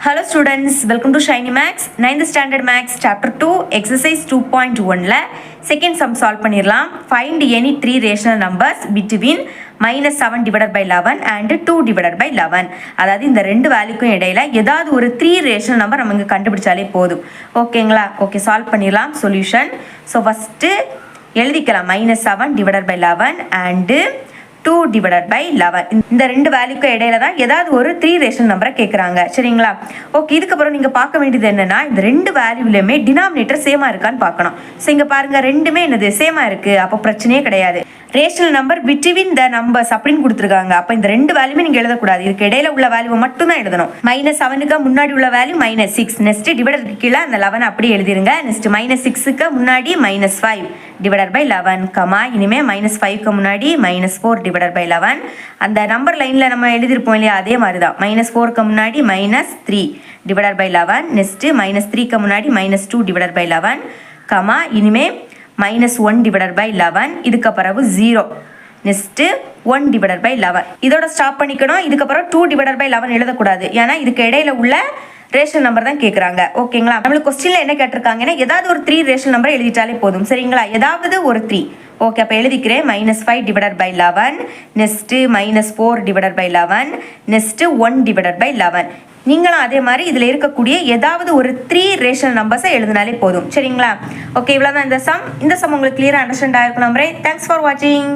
Hello students, welcome to Shiny Max 9th Standard Max Chapter 2 Exercise 2.1 second sum solve பண்ணிரலாம். Find any three rational numbers between -7 divided by 11 and 2 divided by 11. அதாவது இந்த ரெண்டு வேல்யூக்கும் இடையில ஏதாவது ஒரு 3 rational number நம்ம இங்க கண்டுபிடிச்சாலே போதும். ஓகேங்களா? ஓகே, சால்வ் பண்ணிரலாம். சொல்யூஷன். ஸோ ஃபர்ஸ்ட் எழுதிக்கலாம் -7 divided by 11 and 2 divided by 11. இந்த ரெண்டு வேல்யூக்கு இடையில தான் ஏதாவது ஒரு 3 ரேஷனல் நம்பரை கேட்குறாங்க. சரிங்களா? ஓகே, இதுக்கப்புறம் நீங்கள் பார்க்க வேண்டியது என்னன்னா, இந்த ரெண்டு வேல்யூலையுமே டினாமினேட்டர் சேமாக இருக்கான்னு பார்க்கணும். ஸோ இங்கே பாருங்க, ரெண்டுமே என்னது சேமாக இருக்குது. அப்போ பிரச்சனையே கிடையாது. Rational number between the numbers அப்படின்னு கொடுத்துருக்காங்க. அப்போ இந்த ரெண்டு வேல்யூமே நீங்கள் எழுதக்கூடாது. இதுக்கு இடையில உள்ள வேல்யூவை மட்டும் தான் எழுதணும். -7க்கு முன்னாடி உள்ள வேல்யூ -6. நெக்ஸ்ட் டிவைடருக்கு கீழே அந்த 11 அப்படியே எழுதிருங்க. நெக்ஸ்ட் -6க்கு முன்னாடி -5 டிவைடட் பை 11 கமா இனிமே -5க்கு முன்னாடி -4 டிவைடட் பை 11. அந்த நம்பர் லைனில் நம்ம எழுதியிருப்போம் இல்லையா, அதே மாதிரி தான். -4க்கு முன்னாடி -3 டிவைடட் பை 11. நெக்ஸ்ட் -3க்கு முன்னாடி -2 டிவைடட் பை 11 கமா இனிமே -1 டிவைடட் பை 11. இதுக்கு பிறகு 0. Next 1 divided by 11. இதோட ஸ்டாப் பண்ணிக்கணும். இதுக்கப்புறம் 2 டிவைடட் பை 11 எழுதக்கூடாது. ஏன்னா இதுக்கு இடையில உள்ள ரேஷனல் நம்பர் தான் கேட்குறாங்க. ஓகேங்களா? நம்மளுக்கு கொஸ்டின்ல என்ன கேட்டிருக்காங்கன்னா, ஏதாவது ஒரு 3 ரேஷனல் நம்பர் எழுதிட்டாலே போதும். சரிங்களா? ஏதாவது ஒரு 3. ஓகே, அப்போ எழுதிக்கிறேன். -5 divided by 11. Next -4 divided by 11. Next 1 divided by 11. நீங்களும் அதே மாதிரி இதில் இருக்கக்கூடிய ஏதாவது ஒரு 3 ரேஷனல் நம்பர்ஸை எழுதினாலே போதும். சரிங்களா? ஓகே, இவ்வளோதான் இந்த சம். இந்த சம் உங்களுக்கு கிளியராக அண்டர்ஸ்டாண்ட் ஆகிருக்கும் நம்புறேன். தேங்க்ஸ் ஃபார் வாட்சிங்.